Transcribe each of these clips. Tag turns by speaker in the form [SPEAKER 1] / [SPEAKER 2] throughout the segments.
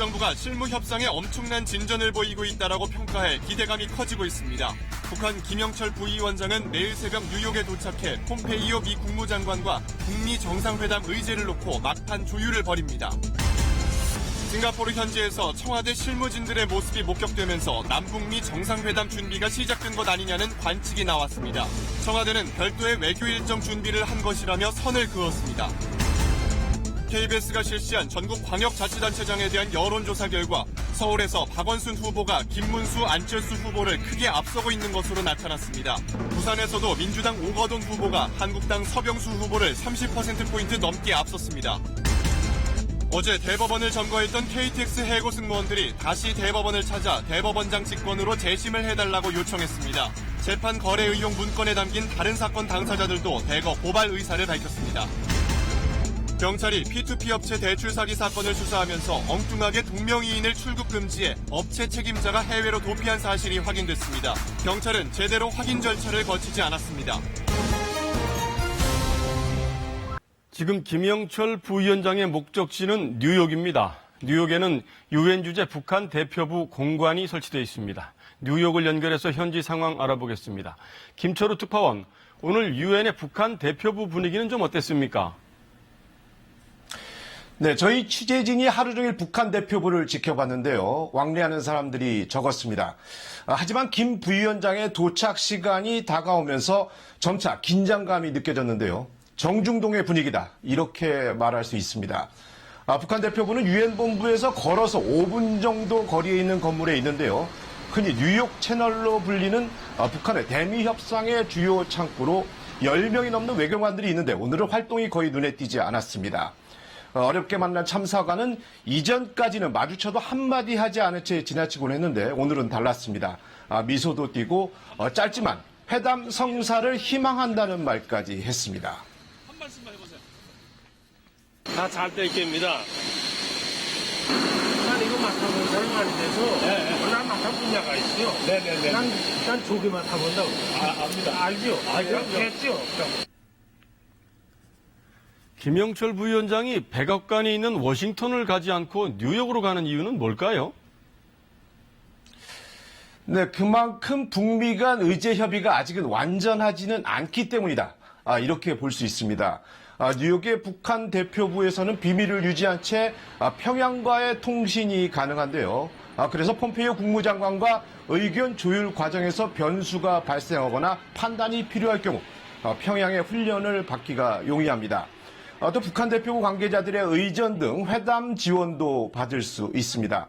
[SPEAKER 1] 정부가 실무 협상에 엄청난 진전을 보이고 있다라고 평가해 기대감이 커지고 있습니다. 북한 김영철 부위원장은 내일 새벽 뉴욕에 도착해 폼페이오 미 국무장관과 북미 정상회담 의제를 놓고 막판 조율을 벌입니다. 싱가포르 현지에서 청와대 실무진들의 모습이 목격되면서 남북미 정상회담 준비가 시작된 것 아니냐는 관측이 나왔습니다. 청와대는 별도의 외교 일정 준비를 한 것이라며 선을 그었습니다. KBS가 실시한 전국 광역자치단체장에 대한 여론조사 결과 서울에서 박원순 후보가 김문수, 안철수 후보를 크게 앞서고 있는 것으로 나타났습니다. 부산에서도 민주당 오거돈 후보가 한국당 서병수 후보를 30%포인트 넘게 앞섰습니다. 어제 대법원을 점거했던 KTX 해고 승무원들이 다시 대법원을 찾아 대법원장 직권으로 재심을 해달라고 요청했습니다. 재판 거래 의혹 문건에 담긴 다른 사건 당사자들도 대거 고발 의사를 밝혔습니다. 경찰이 P2P 업체 대출 사기 사건을 수사하면서 엉뚱하게 동명이인을 출국 금지해 업체 책임자가 해외로 도피한 사실이 확인됐습니다. 경찰은 제대로 확인 절차를 거치지 않았습니다.
[SPEAKER 2] 지금 김영철 부위원장의 목적지는 뉴욕입니다. 뉴욕에는 유엔 주재 북한 대표부 공관이 설치되어 있습니다. 뉴욕을 연결해서 현지 상황 알아보겠습니다. 김철우 특파원, 오늘 유엔의 북한 대표부 분위기는 좀 어땠습니까?
[SPEAKER 3] 네, 저희 취재진이 하루 종일 북한 대표부를 지켜봤는데요. 왕래하는 사람들이 적었습니다. 하지만 김 부위원장의 도착 시간이 다가오면서 점차 긴장감이 느껴졌는데요. 정중동의 분위기다, 이렇게 말할 수 있습니다. 북한 대표부는 유엔 본부에서 걸어서 5분 정도 거리에 있는 건물에 있는데요. 흔히 뉴욕 채널로 불리는 북한의 대미 협상의 주요 창구로 10명이 넘는 외교관들이 있는데 오늘은 활동이 거의 눈에 띄지 않았습니다. 어렵게 만난 참사관은 이전까지는 마주쳐도 한마디 하지 않은 채 지나치곤 했는데 오늘은 달랐습니다. 미소도 띄고 짧지만 회담 성사를 희망한다는 말까지 했습니다.
[SPEAKER 4] 한 말씀만 해보세요. 다 잘 될 겁니다.
[SPEAKER 5] 난 이거 맡아본 사람 아닌데서 난 맡아본 분야가 있어요.
[SPEAKER 4] 네네네.
[SPEAKER 5] 난 조개 맡아본다고.
[SPEAKER 4] 압니다.
[SPEAKER 5] 알죠? 그렇겠죠?
[SPEAKER 2] 김영철 부위원장이 백악관이 있는 워싱턴을 가지 않고 뉴욕으로 가는 이유는 뭘까요?
[SPEAKER 3] 네, 그만큼 북미 간 의제 협의가 아직은 완전하지는 않기 때문이다. 이렇게 볼 수 있습니다. 뉴욕의 북한 대표부에서는 비밀을 유지한 채 평양과의 통신이 가능한데요. 그래서 폼페이오 국무장관과 의견 조율 과정에서 변수가 발생하거나 판단이 필요할 경우 평양의 훈련을 받기가 용이합니다. 또 북한 대표부 관계자들의 의전 등 회담 지원도 받을 수 있습니다.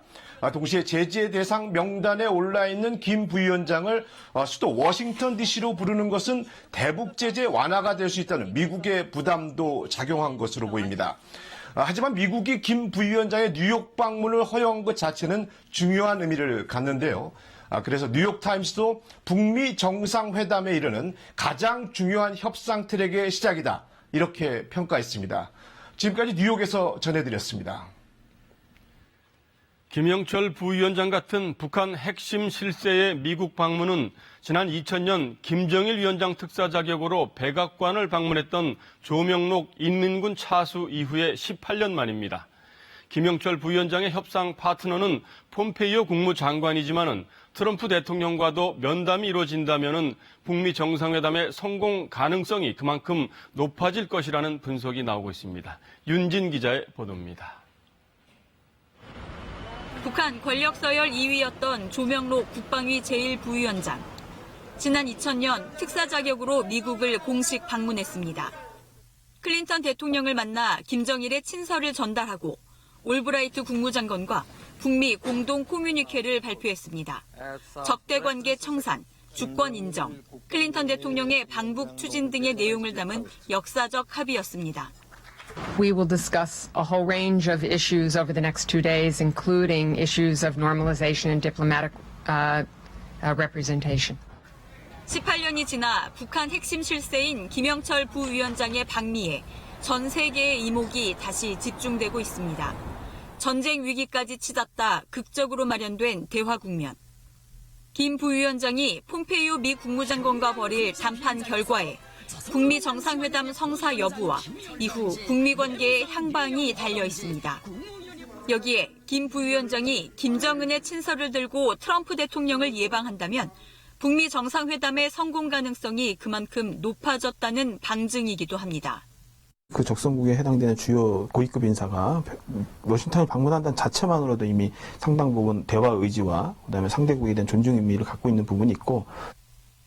[SPEAKER 3] 동시에 제재 대상 명단에 올라있는 김 부위원장을 수도 워싱턴 DC로 부르는 것은 대북 제재 완화가 될 수 있다는 미국의 부담도 작용한 것으로 보입니다. 하지만 미국이 김 부위원장의 뉴욕 방문을 허용한 것 자체는 중요한 의미를 갖는데요. 그래서 뉴욕타임스도 북미 정상회담에 이르는 가장 중요한 협상 트랙의 시작이다, 이렇게 평가했습니다. 지금까지 뉴욕에서 전해드렸습니다.
[SPEAKER 2] 김영철 부위원장 같은 북한 핵심 실세의 미국 방문은 지난 2000년 김정일 위원장 특사 자격으로 백악관을 방문했던 조명록 인민군 차수 이후에 18년 만입니다. 김영철 부위원장의 협상 파트너는 폼페이오 국무장관이지만은 트럼프 대통령과도 면담이 이루어진다면은 북미 정상회담의 성공 가능성이 그만큼 높아질 것이라는 분석이 나오고 있습니다. 윤진 기자의 보도입니다.
[SPEAKER 6] 북한 권력 서열 2위였던 조명록 국방위 제1부위원장. 지난 2000년 특사 자격으로 미국을 공식 방문했습니다. 클린턴 대통령을 만나 김정일의 친서를 전달하고 올브라이트 국무장관과 북미 공동 코뮤니케를 발표했습니다. 적대 관계 청산, 주권 인정, 클린턴 대통령의 방북 추진 등의 내용을 담은 역사적 합의였습니다.
[SPEAKER 7] We will discuss a whole range of issues over the next 2 days, including issues of normalization and diplomatic representation.
[SPEAKER 6] 18년이 지나 북한 핵심 실세인 김영철 부위원장의 방미에 전 세계의 이목이 다시 집중되고 있습니다. 전쟁 위기까지 치닫다 극적으로 마련된 대화 국면. 김 부위원장이 폼페이오 미 국무장관과 벌일 담판 결과에 북미 정상회담 성사 여부와 이후 북미 관계의 향방이 달려 있습니다. 여기에 김 부위원장이 김정은의 친서를 들고 트럼프 대통령을 예방한다면 북미 정상회담의 성공 가능성이 그만큼 높아졌다는 방증이기도 합니다.
[SPEAKER 8] 그 적성국에 해당되는 주요 고위급 인사가 워싱턴을 방문한다는 자체만으로도 이미 상당 부분 대화 의지와 그다음에 상대국에 대한 존중 의미를 갖고 있는 부분이 있고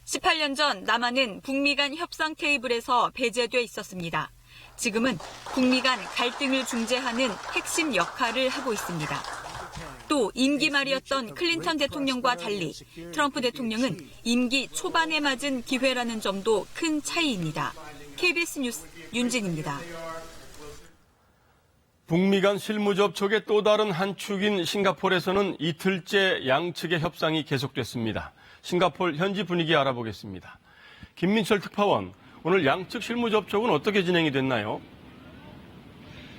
[SPEAKER 6] 18년 전 남한은 북미 간 협상 테이블에서 배제돼 있었습니다. 지금은 북미 간 갈등을 중재하는 핵심 역할을 하고 있습니다. 또 임기 말이었던 클린턴 대통령과 달리 트럼프 대통령은 임기 초반에 맞은 기회라는 점도 큰 차이입니다. KBS 뉴스 윤진입니다.
[SPEAKER 2] 북미 간 실무 접촉의 또 다른 한 축인 싱가포르에서는 이틀째 양측의 협상이 계속됐습니다. 싱가포르 현지 분위기 알아보겠습니다. 김민철 특파원, 오늘 양측 실무 접촉은 어떻게 진행이 됐나요?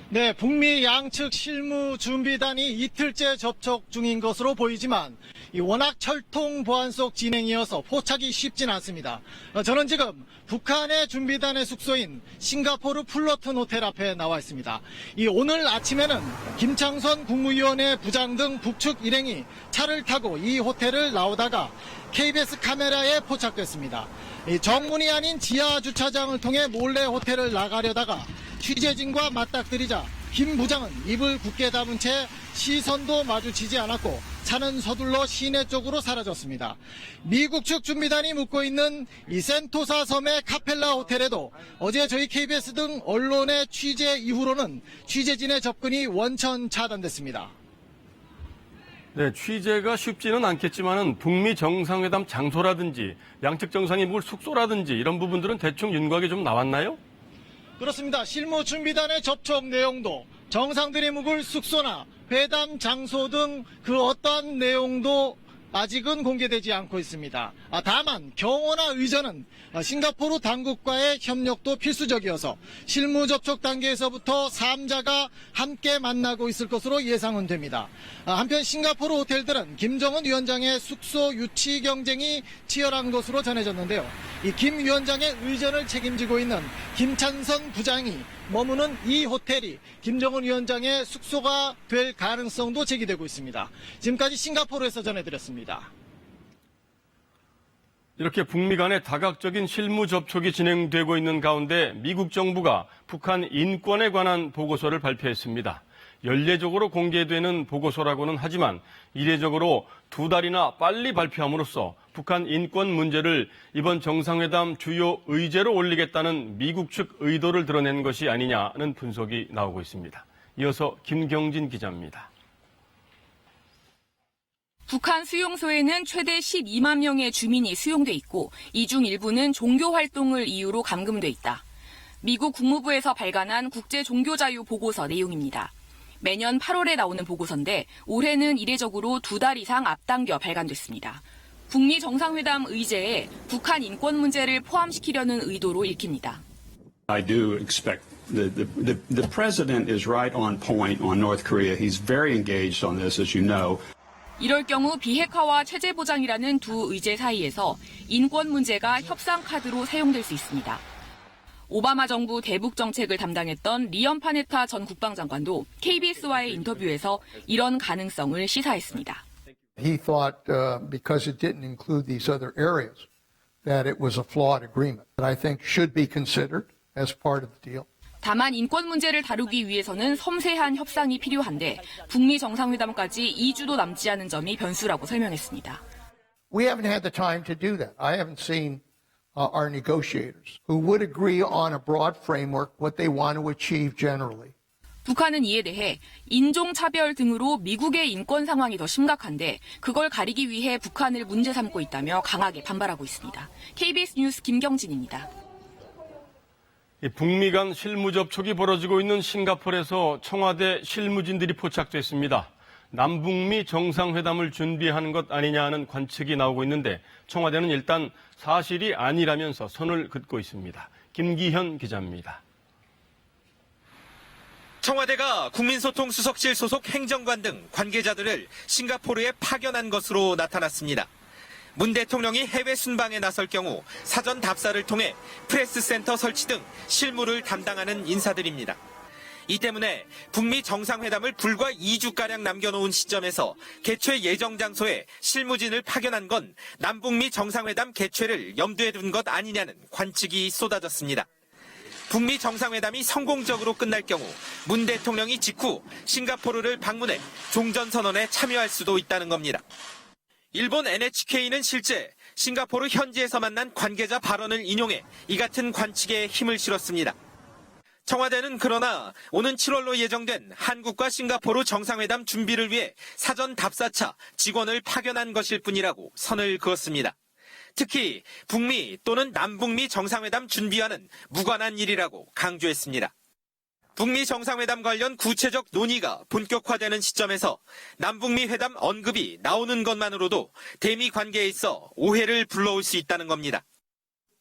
[SPEAKER 4] 네, 북미 양측 실무 준비단이 이틀째 접촉 중인 것으로 보이지만 워낙 철통 보안 속 진행이어서 포착이 쉽진 않습니다. 저는 지금 북한의 준비단의 숙소인 싱가포르 풀러튼 호텔 앞에 나와 있습니다. 오늘 아침에는 김창선 국무위원회 부장 등 북측 일행이 차를 타고 이 호텔을 나오다가 KBS 카메라에 포착됐습니다. 정문이 아닌 지하 주차장을 통해 몰래 호텔을 나가려다가 취재진과 맞닥뜨리자 김 부장은 입을 굳게 다문 채 시선도 마주치지 않았고 차는 서둘러 시내 쪽으로 사라졌습니다. 미국 측 준비단이 묵고 있는 이 센토사 섬의 카펠라 호텔에도 어제 저희 KBS 등 언론의 취재 이후로는 취재진의 접근이 원천 차단됐습니다.
[SPEAKER 2] 네, 취재가 쉽지는 않겠지만은 북미 정상회담 장소라든지 양측 정상이 묵을 숙소라든지 이런 부분들은 대충 윤곽이 좀 나왔나요?
[SPEAKER 4] 그렇습니다. 실무 준비단의 접촉 내용도 정상들이 묵을 숙소나 회담 장소 등 그 어떤 내용도 아직은 공개되지 않고 있습니다. 다만 경호나 의전은 싱가포르 당국과의 협력도 필수적이어서 실무 접촉 단계에서부터 3자가 함께 만나고 있을 것으로 예상은 됩니다. 한편 싱가포르 호텔들은 김정은 위원장의 숙소 유치 경쟁이 치열한 것으로 전해졌는데요. 이 김 위원장의 의전을 책임지고 있는 김찬선 부장이 머무는 이 호텔이 김정은 위원장의 숙소가 될 가능성도 제기되고 있습니다. 지금까지 싱가포르에서 전해드렸습니다.
[SPEAKER 2] 이렇게 북미 간의 다각적인 실무 접촉이 진행되고 있는 가운데 미국 정부가 북한 인권에 관한 보고서를 발표했습니다. 연례적으로 공개되는 보고서라고는 하지만 이례적으로 2달이나 빨리 발표함으로써 북한 인권 문제를 이번 정상회담 주요 의제로 올리겠다는 미국 측 의도를 드러낸 것이 아니냐는 분석이 나오고 있습니다. 이어서 김경진 기자입니다.
[SPEAKER 9] 북한 수용소에는 최대 12만 명의 주민이 수용돼 있고 이 중 일부는 종교 활동을 이유로 감금돼 있다. 미국 국무부에서 발간한 국제종교자유 보고서 내용입니다. 매년 8월에 나오는 보고서인데 올해는 이례적으로 2달 이상 앞당겨 발간됐습니다. 북미 정상회담 의제에 북한 인권 문제를 포함시키려는 의도로 읽힙니다.
[SPEAKER 10] I do expect the president is right on point on North Korea. He's very engaged on this, as you know.
[SPEAKER 9] 이럴 경우 비핵화와 체제 보장이라는 두 의제 사이에서 인권 문제가 협상 카드로 사용될 수 있습니다. 오바마 정부 대북 정책을 담당했던 리언 파네타 전 국방장관도 KBS와의 인터뷰에서 이런 가능성을 시사했습니다.
[SPEAKER 11] He thought because it didn't include these other areas that it was a flawed agreement that I think should be considered as part of the deal.
[SPEAKER 9] 다만 인권 문제를 다루기 위해서는 섬세한 협상이 필요한데 북미 정상회담까지 2주도 남지 않은 점이 변수라고 설명했습니다.
[SPEAKER 11] We haven't had the time to do that. I haven't seen our negotiators who would agree on a broad framework what they want to achieve generally.
[SPEAKER 9] 북한은 이에 대해 인종차별 등으로 미국의 인권 상황이 더 심각한데 그걸 가리기 위해 북한을 문제 삼고 있다며 강하게 반발하고 있습니다. KBS 뉴스 김경진입니다.
[SPEAKER 2] 북미 간 실무 접촉이 벌어지고 있는 싱가포르에서 청와대 실무진들이 포착됐습니다. 남북미 정상회담을 준비하는 것 아니냐는 관측이 나오고 있는데 청와대는 일단 사실이 아니라면서 선을 긋고 있습니다. 김기현 기자입니다.
[SPEAKER 12] 청와대가 국민소통수석실 소속 행정관 등 관계자들을 싱가포르에 파견한 것으로 나타났습니다. 문 대통령이 해외 순방에 나설 경우 사전 답사를 통해 프레스센터 설치 등 실무를 담당하는 인사들입니다. 이 때문에 북미 정상회담을 불과 2주가량 남겨놓은 시점에서 개최 예정 장소에 실무진을 파견한 건 남북미 정상회담 개최를 염두에 둔 것 아니냐는 관측이 쏟아졌습니다. 북미 정상회담이 성공적으로 끝날 경우 문 대통령이 직후 싱가포르를 방문해 종전선언에 참여할 수도 있다는 겁니다. 일본 NHK는 실제 싱가포르 현지에서 만난 관계자 발언을 인용해 이 같은 관측에 힘을 실었습니다. 청와대는 그러나 오는 7월로 예정된 한국과 싱가포르 정상회담 준비를 위해 사전 답사차 직원을 파견한 것일 뿐이라고 선을 그었습니다. 특히 북미 또는 남북미 정상회담 준비와는 무관한 일이라고 강조했습니다. 북미 정상회담 관련 구체적 논의가 본격화되는 시점에서 남북미 회담 언급이 나오는 것만으로도 대미 관계에 있어 오해를 불러올 수 있다는 겁니다.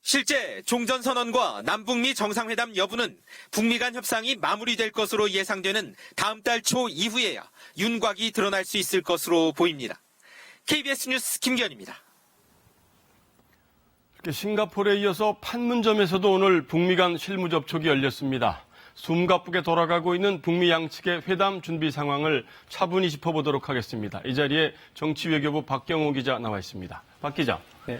[SPEAKER 12] 실제 종전선언과 남북미 정상회담 여부는 북미 간 협상이 마무리될 것으로 예상되는 다음 달 초 이후에야 윤곽이 드러날 수 있을 것으로 보입니다. KBS 뉴스 김기현입니다.
[SPEAKER 2] 싱가포르에 이어서 판문점에서도 오늘 북미 간 실무 접촉이 열렸습니다. 숨가쁘게 돌아가고 있는 북미 양측의 회담 준비 상황을 차분히 짚어보도록 하겠습니다. 이 자리에 정치외교부 박경호 기자 나와 있습니다. 박 기자.
[SPEAKER 13] 네.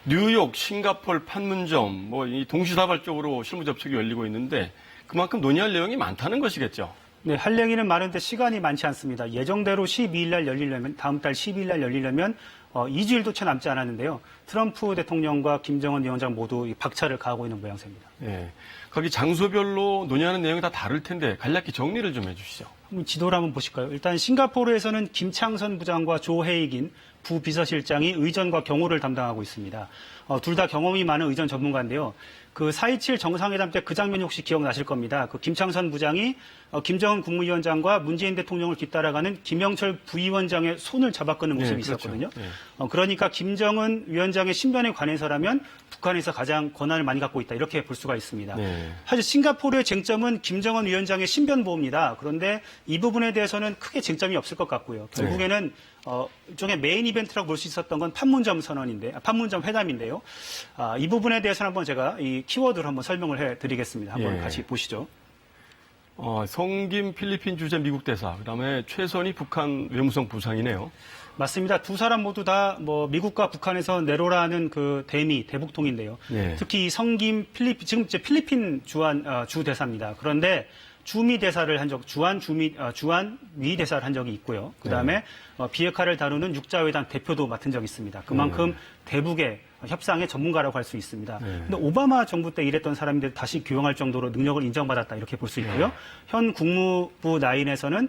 [SPEAKER 2] 뉴욕, 싱가포르, 판문점, 이 동시다발적으로 실무 접촉이 열리고 있는데 그만큼 논의할 내용이 많다는 것이겠죠.
[SPEAKER 13] 네, 할 얘기는 많은데 시간이 많지 않습니다. 예정대로 12일 날 열리려면, 다음 달 12일 날 열리려면 2주일도 채 남지 않았는데요. 트럼프 대통령과 김정은 위원장 모두 박차를 가하고 있는 모양새입니다.
[SPEAKER 2] 네, 거기 장소별로 논의하는 내용이 다 다를 텐데 간략히 정리를 좀 해주시죠.
[SPEAKER 13] 지도를 한번 보실까요? 일단 싱가포르에서는 김창선 부장과 조 헤이긴 부비서실장이 의전과 경호를 담당하고 있습니다. 둘 다 경험이 많은 의전 전문가인데요. 그 4.27 정상회담 때 그 장면이 혹시 기억나실 겁니다. 그 김창선 부장이 김정은 국무위원장과 문재인 대통령을 뒤따라가는 김영철 부위원장의 손을 잡아끄는 모습이 있었거든요.
[SPEAKER 2] 그렇죠.
[SPEAKER 13] 그러니까 김정은 위원장의 신변에 관해서라면 북한에서 가장 권한을 많이 갖고 있다. 이렇게 볼 수가 있습니다. 사실 싱가포르의 쟁점은 김정은 위원장의 신변 보호입니다. 그런데 이 부분에 대해서는 크게 쟁점이 없을 것 같고요. 결국에는 일종의 메인 이벤트라고 볼 수 있었던 건 판문점 판문점 회담인데요. 이 부분에 대해서는 한번 제가 이 키워드를 한번 설명을 해드리겠습니다. 한번 같이 보시죠.
[SPEAKER 2] 성김 필리핀 주재 미국 대사, 그다음에 최선희 북한 외무성 부상이네요.
[SPEAKER 13] 맞습니다. 두 사람 모두 다 미국과 북한에서 내로라는 그 대북통인데요. 특히 성김 지금 이제 필리핀 주 대사입니다. 그런데 주미 대사를 한 주한 미 대사를 한 적이 있고요. 그다음에 비핵화를 다루는 육자회담 대표도 맡은 적이 있습니다. 그만큼 대북의 협상의 전문가라고 할 수 있습니다. 근데 오바마 정부 때 일했던 사람인데 다시 교용할 정도로 능력을 인정받았다 이렇게 볼 수 있고요. 현 국무부 라인에서는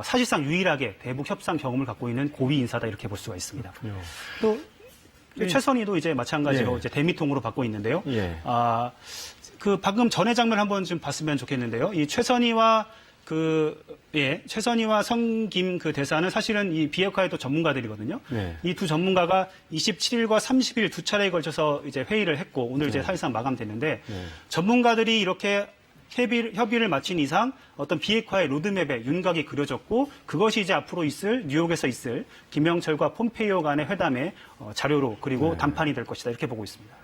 [SPEAKER 13] 사실상 유일하게 대북 협상 경험을 갖고 있는 고위 인사다 이렇게 볼 수가 있습니다. 또 최선희도 이제 마찬가지로 이제 대미통으로 받고 있는데요. 그 방금 전의 장면 한번 좀 봤으면 좋겠는데요. 이 최선희와 성김 그 대사는 사실은 이 비핵화의 또 전문가들이거든요. 이 두 전문가가 27일과 30일 두 차례에 걸쳐서 이제 회의를 했고 오늘 이제 사실상 마감됐는데 전문가들이 이렇게 협의를 마친 이상 어떤 비핵화의 로드맵에 윤곽이 그려졌고 그것이 이제 앞으로 뉴욕에서 있을 김영철과 폼페이오 간의 회담의 자료로 그리고 담판이 될 것이다 이렇게 보고 있습니다.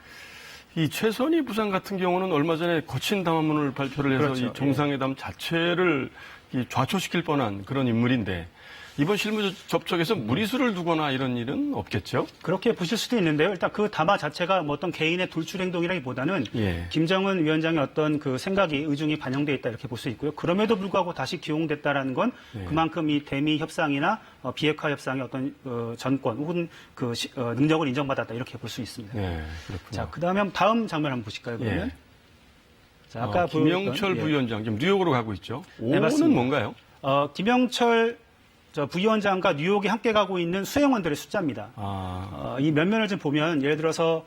[SPEAKER 2] 이 최선희 부장 같은 경우는 얼마 전에 거친 담화문을 발표를 해서
[SPEAKER 13] 그렇죠.
[SPEAKER 2] 이 정상회담 자체를 좌초시킬 뻔한 그런 인물인데 이번 실무 접촉에서 무리수를 두거나 이런 일은 없겠죠?
[SPEAKER 13] 그렇게 보실 수도 있는데요. 일단 그 담화 자체가 어떤 개인의 돌출 행동이라기보다는 김정은 위원장의 어떤 그 생각이 의중이 반영돼 있다 이렇게 볼 수 있고요. 그럼에도 불구하고 다시 기용됐다라는 건 그만큼 이 대미 협상이나 비핵화 협상의 어떤 전권 혹은 그 능력을 인정받았다 이렇게 볼 수 있습니다. 자, 그다음에 다음 장면 한번 보실까요? 그러면 자, 아까
[SPEAKER 2] 김영철 부위원장 지금 뉴욕으로 가고 있죠. 오는 뭔가요?
[SPEAKER 13] 김영철 부위원장과 뉴욕에 함께 가고 있는 수행원들의 숫자입니다. 이 면면을 좀 보면 예를 들어서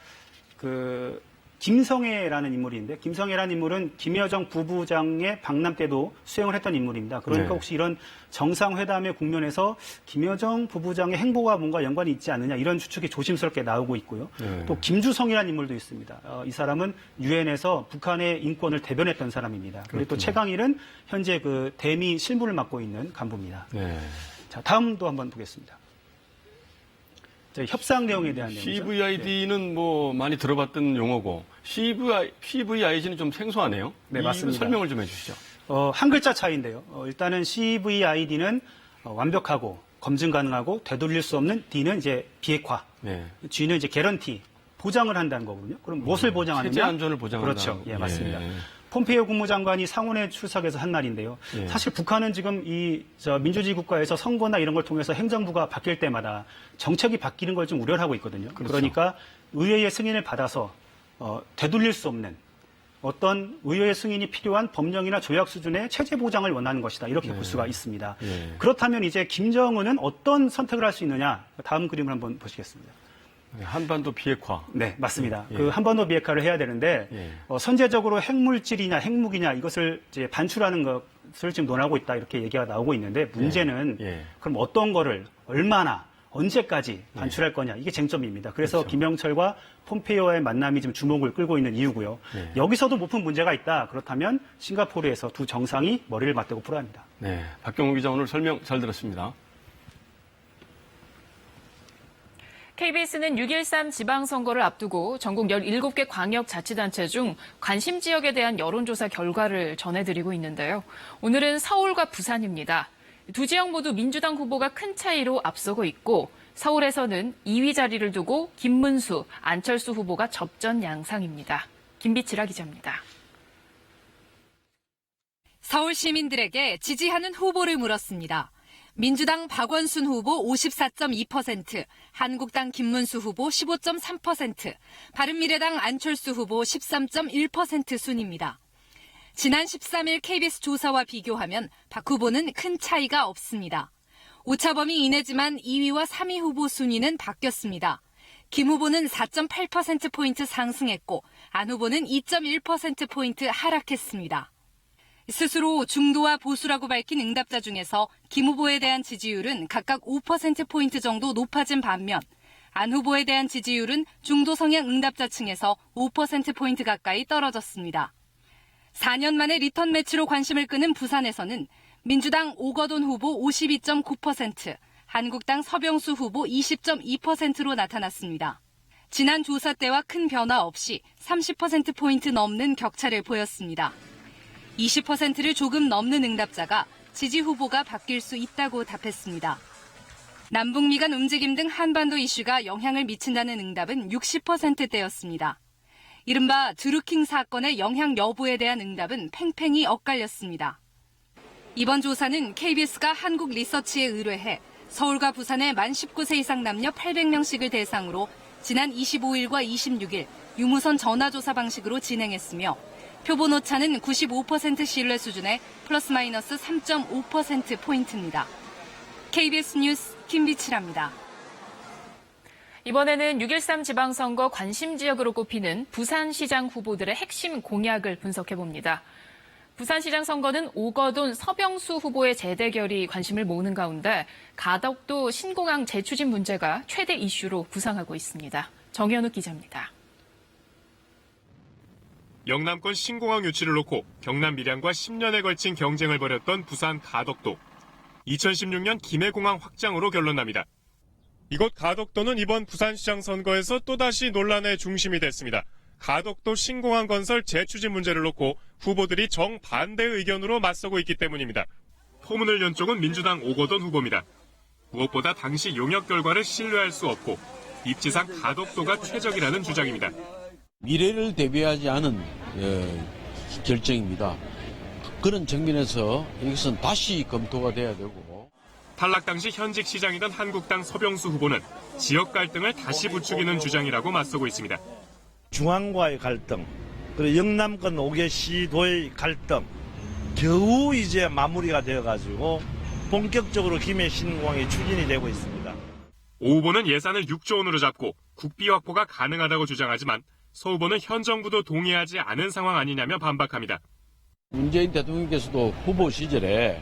[SPEAKER 13] 김성애라는 인물인데 김성애라는 인물은 김여정 부부장의 방남 때도 수행을 했던 인물입니다. 그러니까 혹시 이런 정상회담의 국면에서 김여정 부부장의 행보가 뭔가 연관이 있지 않느냐 이런 추측이 조심스럽게 나오고 있고요. 또 김주성이라는 인물도 있습니다. 이 사람은 유엔에서 북한의 인권을 대변했던 사람입니다. 그리고 또 최강일은 현재 그 대미 실무를 맡고 있는 간부입니다. 자, 다음도 한번 보겠습니다. 협상 내용에 대한 내용이죠.
[SPEAKER 2] CVID는 뭐 많이 들어봤던 용어고 CVIG는 좀 생소하네요.
[SPEAKER 13] 네, 맞습니다.
[SPEAKER 2] 설명을 좀 해주시죠.
[SPEAKER 13] 한 글자 차이인데요. 일단은 CVID는 완벽하고 검증 가능하고 되돌릴 수 없는, D는 이제 비핵화,
[SPEAKER 2] 네.
[SPEAKER 13] G는 이제 개런티, 보장을 한다는 거거든요. 그럼 무엇을 보장하느냐?
[SPEAKER 2] 체제 안전을 보장한다.
[SPEAKER 13] 그렇죠. 예, 맞습니다. 폼페이오 국무장관이 상원에 출석해서 한 말인데요.
[SPEAKER 2] 예.
[SPEAKER 13] 사실 북한은 지금 민주주의 국가에서 선거나 이런 걸 통해서 행정부가 바뀔 때마다 정책이 바뀌는 걸 좀 우려를 하고 있거든요.
[SPEAKER 2] 그렇죠.
[SPEAKER 13] 그러니까 의회의 승인을 받아서 되돌릴 수 없는 어떤 의회의 승인이 필요한 법령이나 조약 수준의 체제 보장을 원하는 것이다. 이렇게 볼 수가 있습니다.
[SPEAKER 2] 예.
[SPEAKER 13] 그렇다면 이제 김정은은 어떤 선택을 할 수 있느냐? 다음 그림을 한번 보시겠습니다.
[SPEAKER 2] 한반도 비핵화.
[SPEAKER 13] 네, 맞습니다.
[SPEAKER 2] 예.
[SPEAKER 13] 그 한반도 비핵화를 해야 되는데
[SPEAKER 2] 예.
[SPEAKER 13] 선제적으로 핵물질이냐 핵무기냐 이것을 이제 반출하는 것을 지금 논하고 있다 이렇게 얘기가 나오고 있는데 문제는
[SPEAKER 2] 예.
[SPEAKER 13] 그럼 어떤 거를 얼마나 언제까지 반출할 거냐 이게 쟁점입니다. 그래서
[SPEAKER 2] 그렇죠.
[SPEAKER 13] 김영철과 폼페이오의 만남이 지금 주목을 끌고 있는 이유고요.
[SPEAKER 2] 예.
[SPEAKER 13] 여기서도 높은 문제가 있다. 그렇다면 싱가포르에서 두 정상이 머리를 맞대고 풀어야 합니다.
[SPEAKER 2] 네, 박경호 기자 오늘 설명 잘 들었습니다.
[SPEAKER 14] KBS는 6.13 지방선거를 앞두고 전국 17개 광역자치단체 중 관심 지역에 대한 여론조사 결과를 전해드리고 있는데요. 오늘은 서울과 부산입니다. 두 지역 모두 민주당 후보가 큰 차이로 앞서고 있고 서울에서는 2위 자리를 두고 김문수, 안철수 후보가 접전 양상입니다. 김비치라 기자입니다.
[SPEAKER 15] 서울 시민들에게 지지하는 후보를 물었습니다. 민주당 박원순 후보 54.2%, 한국당 김문수 후보 15.3%, 바른미래당 안철수 후보 13.1% 순입니다. 지난 13일 KBS 조사와 비교하면 박 후보는 큰 차이가 없습니다. 오차범위 이내지만 2위와 3위 후보 순위는 바뀌었습니다. 김 후보는 4.8%포인트 상승했고 안 후보는 2.1%포인트 하락했습니다. 스스로 중도와 보수라고 밝힌 응답자 중에서 김 후보에 대한 지지율은 각각 5%포인트 정도 높아진 반면 안 후보에 대한 지지율은 중도 성향 응답자층에서 5%포인트 가까이 떨어졌습니다. 4년 만에 리턴 매치로 관심을 끄는 부산에서는 민주당 오거돈 후보 52.9%, 한국당 서병수 후보 20.2%로 나타났습니다. 지난 조사 때와 큰 변화 없이 30%포인트 넘는 격차를 보였습니다. 20%를 조금 넘는 응답자가 지지 후보가 바뀔 수 있다고 답했습니다. 남북미 간 움직임 등 한반도 이슈가 영향을 미친다는 응답은 60%대였습니다. 이른바 드루킹 사건의 영향 여부에 대한 응답은 팽팽히 엇갈렸습니다. 이번 조사는 KBS가 한국리서치에 의뢰해 서울과 부산의 만 19세 이상 남녀 800명씩을 대상으로 지난 25일과 26일 유무선 전화조사 방식으로 진행했으며 표본 오차는 95% 신뢰 수준의 플러스 마이너스 3.5%포인트입니다. KBS 뉴스 김비치라입니다.
[SPEAKER 14] 이번에는 6.13 지방선거 관심 지역으로 꼽히는 부산시장 후보들의 핵심 공약을 분석해봅니다. 부산시장 선거는 오거돈, 서병수 후보의 재대결이 관심을 모으는 가운데 가덕도 신공항 재추진 문제가 최대 이슈로 부상하고 있습니다. 정현욱 기자입니다.
[SPEAKER 1] 영남권 신공항 유치를 놓고 경남 밀양과 10년에 걸친 경쟁을 벌였던 부산 가덕도. 2016년 김해공항 확장으로 결론납니다. 이곳 가덕도는 이번 부산시장 선거에서 또다시 논란의 중심이 됐습니다. 가덕도 신공항 건설 재추진 문제를 놓고 후보들이 정반대 의견으로 맞서고 있기 때문입니다. 포문을 연 쪽은 민주당 오거돈 후보입니다. 무엇보다 당시 용역 결과를 신뢰할 수 없고 입지상 가덕도가 최적이라는 주장입니다.
[SPEAKER 16] 미래를 대비하지 않은 결정입니다. 그런 측면에서 이것은 다시 검토가 돼야 되고.
[SPEAKER 1] 탈락 당시 현직 시장이던 한국당 서병수 후보는 지역 갈등을 다시 부추기는 주장이라고 맞서고 있습니다.
[SPEAKER 17] 중앙과의 갈등, 그리고 영남권 5개 시도의 갈등, 겨우 이제 마무리가 되어가지고 본격적으로 김해 신공항이 추진이 되고 있습니다.
[SPEAKER 1] 오 후보는 예산을 6조 원으로 잡고 국비 확보가 가능하다고 주장하지만 서 후보는 현 정부도 동의하지 않은 상황 아니냐며 반박합니다.
[SPEAKER 16] 문재인 대통령께서도 후보 시절에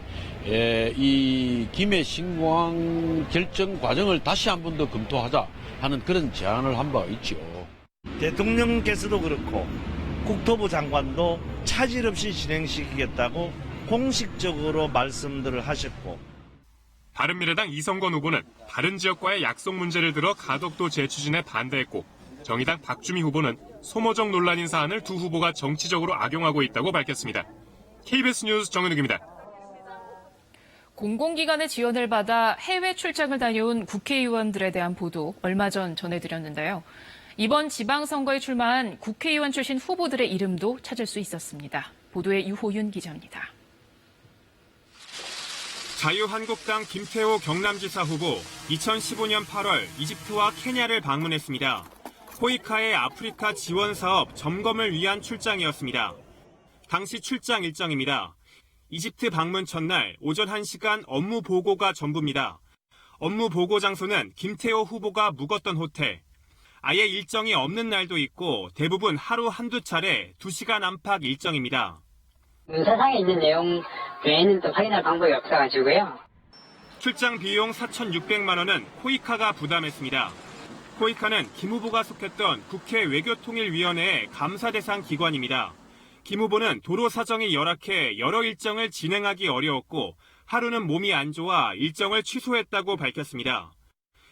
[SPEAKER 16] 이 김해 신공항 결정 과정을 다시 한 번 더 검토하자 하는 그런 제안을 한 바가 있죠.
[SPEAKER 17] 대통령께서도 그렇고 국토부 장관도 차질 없이 진행시키겠다고 공식적으로 말씀들을 하셨고.
[SPEAKER 1] 바른미래당 이성건 후보는 다른 지역과의 약속 문제를 들어 가덕도 재추진에 반대했고 정의당 박주미 후보는 소모적 논란인 사안을 두 후보가 정치적으로 악용하고 있다고 밝혔습니다. KBS 뉴스 정은욱입니다.
[SPEAKER 14] 공공기관의 지원을 받아 해외 출장을 다녀온 국회의원들에 대한 보도 얼마 전 전해드렸는데요. 이번 지방선거에 출마한 국회의원 출신 후보들의 이름도 찾을 수 있었습니다. 보도에 유호윤 기자입니다.
[SPEAKER 1] 자유한국당 김태호 경남지사 후보 2015년 8월 이집트와 케냐를 방문했습니다. 코이카의 아프리카 지원 사업 점검을 위한 출장이었습니다. 당시 출장 일정입니다. 이집트 방문 첫날 오전 1시간 업무 보고가 전부입니다. 업무 보고 장소는 김태호 후보가 묵었던 호텔. 아예 일정이 없는 날도 있고 대부분 하루 한두 차례 2시간 안팎 일정입니다.
[SPEAKER 18] 문서상에 있는 내용 외에는 또 확인할 방법이 없어가지고요.
[SPEAKER 1] 출장 비용 4,600만 원은 코이카가 부담했습니다. 코이카는 김 후보가 속했던 국회 외교통일위원회의 감사 대상 기관입니다. 김 후보는 도로 사정이 열악해 여러 일정을 진행하기 어려웠고 하루는 몸이 안 좋아 일정을 취소했다고 밝혔습니다.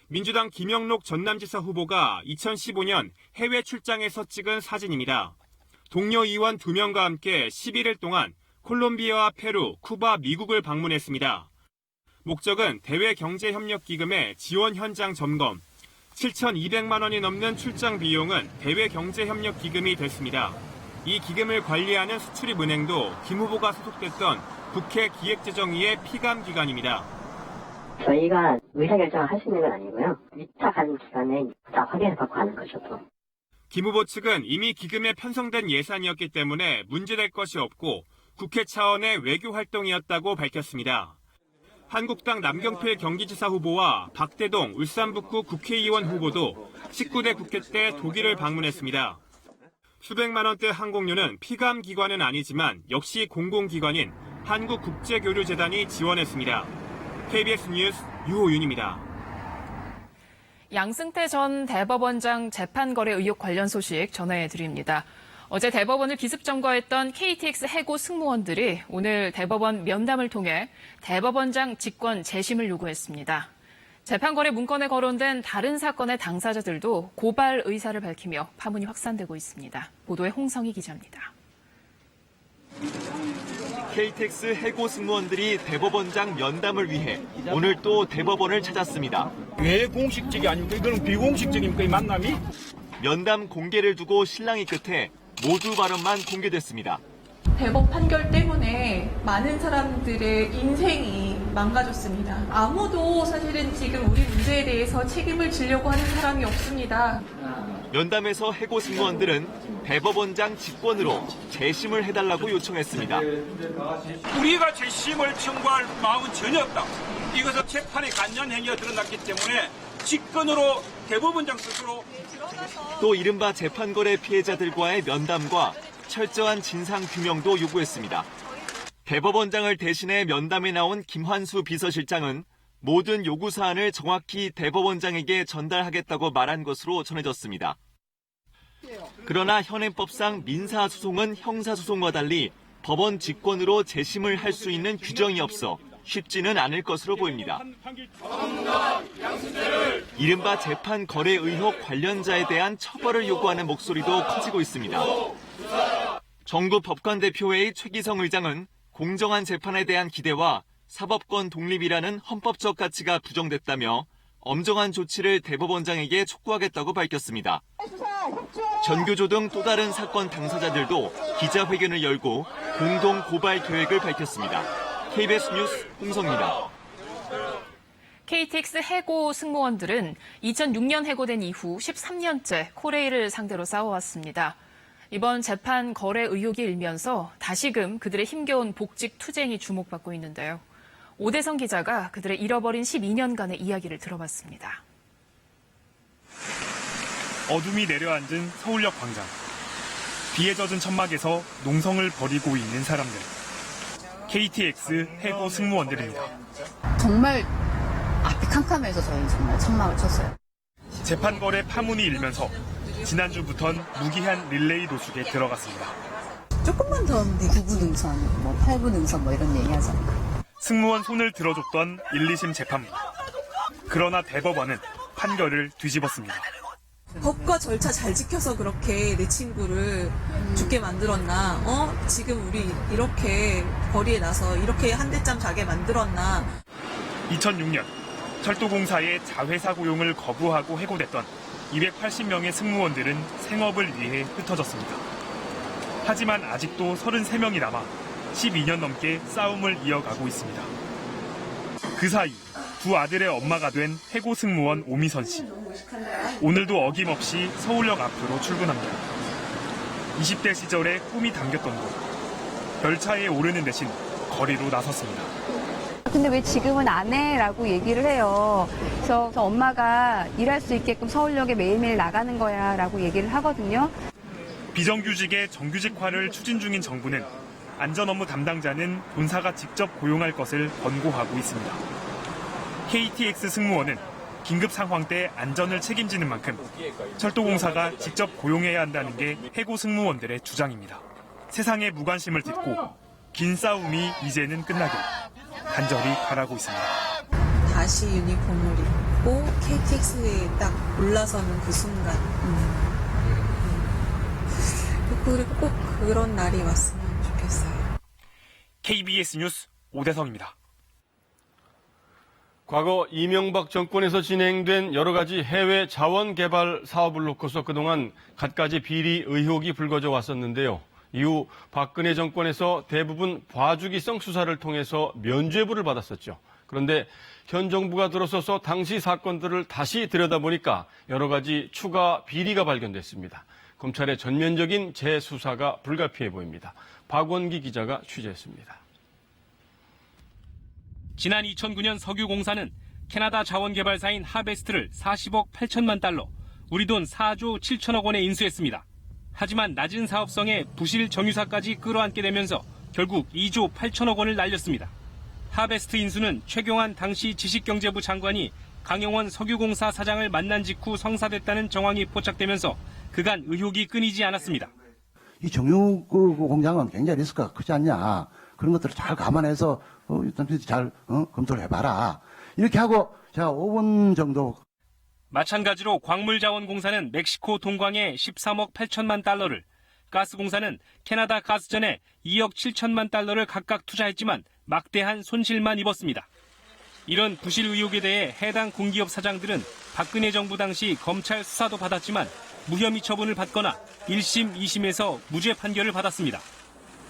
[SPEAKER 1] 민주당 김영록 전남지사 후보가 2015년 해외 출장에서 찍은 사진입니다. 동료 의원 2명과 함께 11일 동안 콜롬비아와 페루, 쿠바, 미국을 방문했습니다. 목적은 대외경제협력기금의 지원 현장 점검. 7,200만 원이 넘는 출장 비용은 대외경제협력기금이 됐습니다. 이 기금을 관리하는 수출입은행도 김 후보가 소속됐던 국회 기획재정위의 피감기관입니다.
[SPEAKER 18] 저희가 의사결정을 할 수 있는 건 아니고요. 위탁하는 기간에 다 확인을 받고 하는 거죠, 또.
[SPEAKER 1] 김 후보 측은 이미 기금에 편성된 예산이었기 때문에 문제될 것이 없고 국회 차원의 외교 활동이었다고 밝혔습니다. 한국당 남경필 경기지사 후보와 박대동 울산북구 국회의원 후보도 19대 국회 때 독일을 방문했습니다. 수백만 원대 항공료는 피감기관은 아니지만 역시 공공기관인 한국국제교류재단이 지원했습니다. KBS 뉴스 유호윤입니다.
[SPEAKER 14] 양승태 전 대법원장 재판거래 의혹 관련 소식 전해드립니다. 어제 대법원을 기습 점거했던 KTX 해고 승무원들이 오늘 대법원 면담을 통해 대법원장 직권 재심을 요구했습니다. 재판거래 문건에 거론된 다른 사건의 당사자들도 고발 의사를 밝히며 파문이 확산되고 있습니다. 보도에 홍성희 기자입니다.
[SPEAKER 19] KTX 해고 승무원들이 대법원장 면담을 위해 오늘 또 대법원을 찾았습니다.
[SPEAKER 5] 왜 공식적이 아닙니까? 이거는 비공식적입니까, 이 만남이?
[SPEAKER 19] 면담 공개를 두고 실랑이 끝에 모두 발언만 공개됐습니다.
[SPEAKER 20] 대법 판결 때문에 많은 사람들의 인생이 망가졌습니다. 아무도 사실은 지금 우리 문제에 대해서 책임을 지려고 하는 사람이 없습니다.
[SPEAKER 19] 면담에서 해고 승무원들은 대법원장 직권으로 재심을 해달라고 요청했습니다.
[SPEAKER 5] 우리가 재심을 청구할 마음은 전혀 없다. 이것은 재판의 간접 행위가 드러났기 때문에 직권으로 대법원장 스스로
[SPEAKER 19] 또 이른바 재판거래 피해자들과의 면담과 철저한 진상규명도 요구했습니다. 대법원장을 대신해 면담에 나온 김환수 비서실장은 모든 요구사안을 정확히 대법원장에게 전달하겠다고 말한 것으로 전해졌습니다. 그러나 현행법상 민사소송은 형사소송과 달리 법원 직권으로 재심을 할 수 있는 규정이 없어 쉽지는 않을 것으로 보입니다. 이른바 재판 거래 의혹 관련자에 대한 처벌을 요구하는 목소리도 커지고 있습니다. 정부 법관대표회의 최기성 의장은 공정한 재판에 대한 기대와 사법권 독립이라는 헌법적 가치가 부정됐다며 엄정한 조치를 대법원장에게 촉구하겠다고 밝혔습니다. 전교조 등 또 다른 사건 당사자들도 기자회견을 열고 공동 고발 계획을 밝혔습니다. KBS 뉴스 홍성입니다.
[SPEAKER 14] KTX 해고 승무원들은 2006년 해고된 이후 13년째 코레일을 상대로 싸워왔습니다. 이번 재판 거래 의혹이 일면서 다시금 그들의 힘겨운 복직 투쟁이 주목받고 있는데요. 오대성 기자가 그들의 잃어버린 12년간의 이야기를 들어봤습니다.
[SPEAKER 21] 어둠이 내려앉은 서울역 광장. 비에 젖은 천막에서 농성을 벌이고 있는 사람들. KTX 해고 승무원들입니다.
[SPEAKER 22] 정말 앞이 캄캄해서 저희는 정말 천막을 쳤어요.
[SPEAKER 21] 재판 거래 파문이 일면서 지난주부턴 무기한 릴레이 노숙에 들어갔습니다.
[SPEAKER 22] 조금만 더 하면 9부 능선, 8부 능선 이런 얘기 하잖아요.
[SPEAKER 21] 승무원 손을 들어줬던 1, 2심 재판부. 그러나 대법원은 판결을 뒤집었습니다.
[SPEAKER 20] 법과 절차 잘 지켜서 그렇게 내 친구를 죽게 만들었나? 지금 우리 이렇게 거리에 나서 이렇게 한 대짬 자게 만들었나?
[SPEAKER 21] 2006년 철도공사의 자회사 고용을 거부하고 해고됐던 280명의 승무원들은 생업을 위해 흩어졌습니다. 하지만 아직도 33명이 남아 12년 넘게 싸움을 이어가고 있습니다. 그 사이 두 아들의 엄마가 된 해고 승무원 오미선 씨. 오늘도 어김없이 서울역 앞으로 출근합니다. 20대 시절에 꿈이 담겼던 곳. 열차에 오르는 대신 거리로 나섰습니다.
[SPEAKER 3] 근데 왜 지금은 안 해? 라고 얘기를 해요. 그래서 엄마가 일할 수 있게끔 서울역에 매일매일 나가는 거야 라고 얘기를 하거든요.
[SPEAKER 21] 비정규직의 정규직화를 추진 중인 정부는 안전업무 담당자는 본사가 직접 고용할 것을 권고하고 있습니다. KTX 승무원은 긴급 상황 때 안전을 책임지는 만큼 철도공사가 직접 고용해야 한다는 게 해고 승무원들의 주장입니다. 세상의 무관심을 딛고 긴 싸움이 이제는 끝나길 간절히 바라고 있습니다.
[SPEAKER 20] 다시 유니폼을 입고 KTX에 딱 올라서는 그 순간. 그리고 꼭 그런 날이 왔으면 좋겠어요.
[SPEAKER 21] KBS 뉴스 오대성입니다.
[SPEAKER 2] 과거 이명박 정권에서 진행된 여러 가지 해외 자원 개발 사업을 놓고서 그동안 갖가지 비리 의혹이 불거져 왔었는데요. 이후 박근혜 정권에서 대부분 봐주기성 수사를 통해서 면죄부를 받았었죠. 그런데 현 정부가 들어서서 당시 사건들을 다시 들여다보니까 여러 가지 추가 비리가 발견됐습니다. 검찰의 전면적인 재수사가 불가피해 보입니다. 박원기 기자가 취재했습니다.
[SPEAKER 7] 지난 2009년 석유공사는 캐나다 자원개발사인 하베스트를 40억 8천만 달러, 우리 돈 4조 7천억 원에 인수했습니다. 하지만 낮은 사업성에 부실 정유사까지 끌어안게 되면서 결국 2조 8천억 원을 날렸습니다. 하베스트 인수는 최경환 당시 지식경제부 장관이 강영원 석유공사 사장을 만난 직후 성사됐다는 정황이 포착되면서 그간 의혹이 끊이지 않았습니다.
[SPEAKER 23] 이 정유 공장은 굉장히 리스크가 크지 않냐. 그런 것들을 잘 감안해서 일단 잘 검토를 해봐라. 이렇게 하고 제가 5분 정도.
[SPEAKER 7] 마찬가지로 광물자원공사는 멕시코 동광에 13억 8천만 달러를, 가스공사는 캐나다 가스전에 2억 7천만 달러를 각각 투자했지만 막대한 손실만 입었습니다. 이런 부실 의혹에 대해 해당 공기업 사장들은 박근혜 정부 당시 검찰 수사도 받았지만 무혐의 처분을 받거나 1심, 2심에서 무죄 판결을 받았습니다.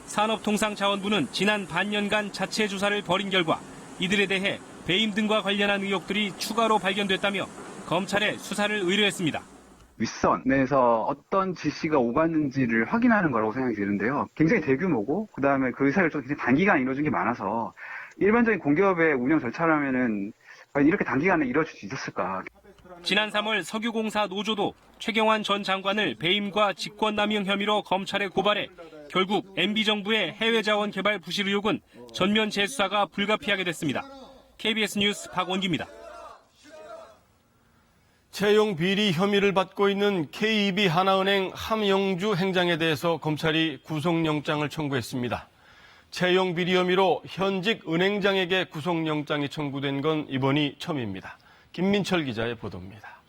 [SPEAKER 7] 산업통상자원부는 지난 반년간 자체 조사를 벌인 결과 이들에 대해 배임 등과 관련한 의혹들이 추가로 발견됐다며 검찰에 수사를 의뢰했습니다.
[SPEAKER 24] 윗선에서 어떤 지시가 오갔는지를 확인하는 거라고 생각이 드는데요. 굉장히 대규모고 그다음에 그 사이를 좀 굉장히 단기간에 이루어진 게 많아서 일반적인 공기업의 운영 절차라면은 과연 이렇게 단기간에 이루어질 수 있었을까?
[SPEAKER 7] 지난 3월 석유공사 노조도 최경환 전 장관을 배임과 직권남용 혐의로 검찰에 고발해 결국 MB정부의 해외자원 개발 부실 의혹은 전면 재수사가 불가피하게 됐습니다. KBS 뉴스 박원기입니다.
[SPEAKER 2] 채용 비리 혐의를 받고 있는 KB 하나은행 함영주 행장에 대해서 검찰이 구속영장을 청구했습니다. 채용 비리 혐의로 현직 은행장에게 구속영장이 청구된 건 이번이 처음입니다. 김민철 기자의 보도입니다.